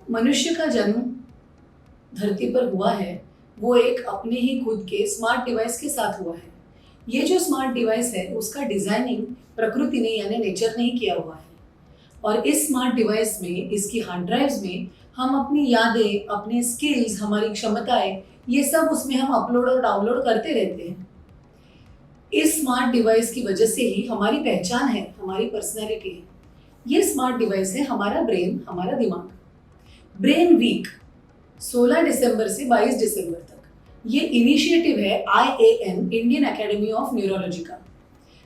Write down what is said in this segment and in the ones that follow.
मनुष्य का जन्म धरती पर हुआ है वो एक अपने ही खुद के स्मार्ट डिवाइस के साथ हुआ है। ये जो स्मार्ट डिवाइस है उसका डिजाइनिंग प्रकृति ने यानी नेचर ने ही किया हुआ है। और इस स्मार्ट डिवाइस में, इसकी हार्ड ड्राइव्स में हम अपनी यादें, अपने स्किल्स, हमारी क्षमताएं, ये सब उसमें हम अपलोड और डाउनलोड करते रहते हैं। इस स्मार्ट डिवाइस की वजह से ही हमारी पहचान है, हमारी पर्सनैलिटी है। ये स्मार्ट डिवाइस है हमारा ब्रेन, हमारा दिमाग। ब्रेन वीक 16 दिसंबर से 22 दिसंबर तक ये इनिशिएटिव है IAN, Indian academy of neurology का।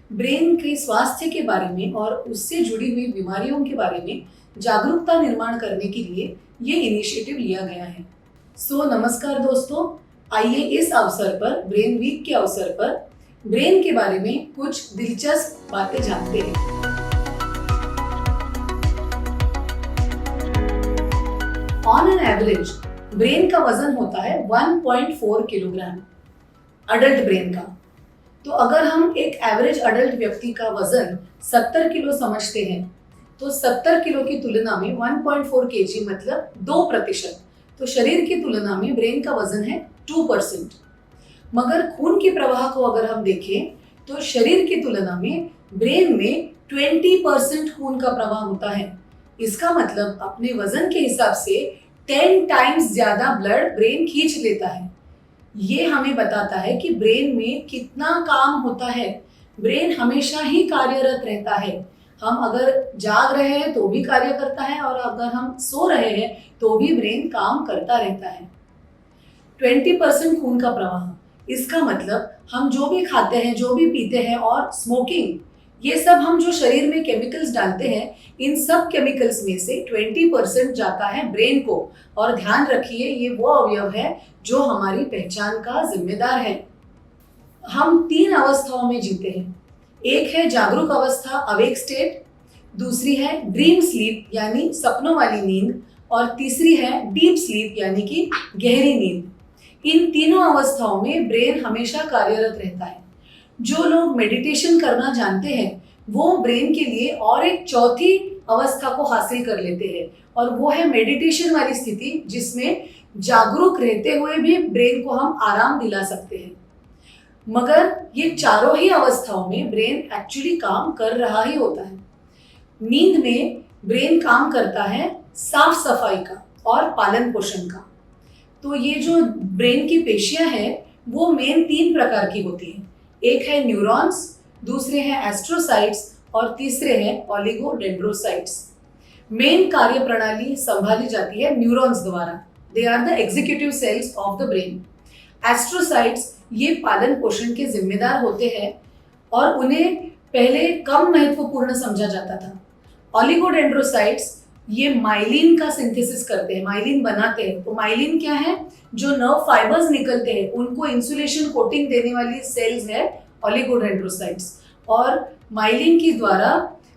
ब्रेन के स्वास्थ्य के बारे में और उससे जुड़ी हुई बीमारियों के बारे में जागरूकता निर्माण करने के लिए ये इनिशिएटिव लिया गया है। नमस्कार दोस्तों, आइए इस अवसर पर, ब्रेन वीक के अवसर पर, ब्रेन के बारे में कुछ दिलचस्प बातें जानते हैं। ऑन एन एवरेज ब्रेन का वजन होता है 1.4 किलोग्राम अडल्ट ब्रेन का। तो अगर हम एक एवरेज अडल्ट व्यक्ति का वजन 70 किलो समझते हैं तो 70 किलो की तुलना में 1.4 kg मतलब 2%। तो शरीर की तुलना में ब्रेन का वजन है 2%। मगर खून के प्रवाह को अगर हम देखें तो शरीर की तुलना में ब्रेन में 20% खून का प्रवाह होता है। इसका मतलब अपने वजन के हिसाब से 10 टाइम्स ज्यादा ब्लड ब्रेन खींच लेता है। ये हमें बताता है कि ब्रेन में कितना काम होता है। ब्रेन हमेशा ही कार्यरत रहता है। हम अगर जाग रहे हैं तो भी कार्य करता है और अगर हम सो रहे हैं तो भी ब्रेन काम करता रहता है। 20% खून का प्रवाह, इसका मतलब हम जो भी खाते हैं, जो भी पीते हैं और स्मोकिंग, ये सब हम जो शरीर में केमिकल्स डालते हैं, इन सब केमिकल्स में से 20% जाता है ब्रेन को। और ध्यान रखिए, ये वो अवयव है जो हमारी पहचान का जिम्मेदार है। हम 3 अवस्थाओं में जीते हैं। एक है जागरूक अवस्था, अवेक स्टेट, दूसरी है ड्रीम स्लीप यानी सपनों वाली नींद, और तीसरी है डीप स्लीप यानी कि गहरी नींद। इन तीनों अवस्थाओं में ब्रेन हमेशा कार्यरत रहता है। जो लोग मेडिटेशन करना जानते हैं वो ब्रेन के लिए और एक चौथी अवस्था को हासिल कर लेते हैं, और वो है मेडिटेशन वाली स्थिति, जिसमें जागरूक रहते हुए भी ब्रेन को हम आराम दिला सकते हैं। मगर ये चारों ही अवस्थाओं में ब्रेन एक्चुअली काम कर रहा ही होता है। नींद में ब्रेन काम करता है साफ सफाई का और पालन पोषण का। तो ये जो ब्रेन की पेशियां हैं वो मेन 3 प्रकार की होती हैं। एक है न्यूरॉन्स, दूसरे हैं एस्ट्रोसाइट्स और तीसरे हैं ओलिगोडेंड्रोसाइट्स। मेन कार्य प्रणाली संभाली जाती है न्यूरॉन्स द्वारा। They are the executive cells of the brain. Astrocytes ये पालन पोषण के जिम्मेदार होते हैं और उन्हें पहले कम महत्वपूर्ण समझा जाता था। ओलिगोडेंड्रोसाइट्स ये माइलिन का सिंथेसिस करते हैं, माइलिन बनाते हैं। तो माइलिन क्या है? जो नर्व फाइबर्स निकलते हैं उनको इंसुलेशन कोटिंग देने वाली सेल्स है ओलिगोडेंड्रोसाइट्स। और माइलिन के द्वारा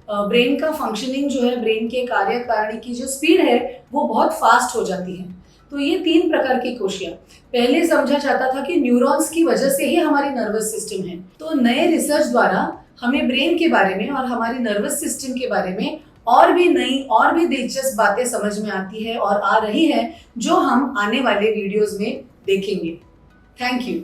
ब्रेन का फंक्शनिंग जो है, ब्रेन के कार्यकारिणी की जो स्पीड है वो बहुत फास्ट हो जाती है। तो ये 3 प्रकार की कोशिकाएं। पहले समझा जाता था कि न्यूरॉन्स की वजह से ही हमारी नर्वस सिस्टम है। तो नए रिसर्च द्वारा हमें ब्रेन के बारे में और हमारी नर्वस सिस्टम के बारे में और भी नई और भी दिलचस्प बातें समझ में आती है और आ रही है, जो हम आने वाले वीडियोस में देखेंगे। Thank you.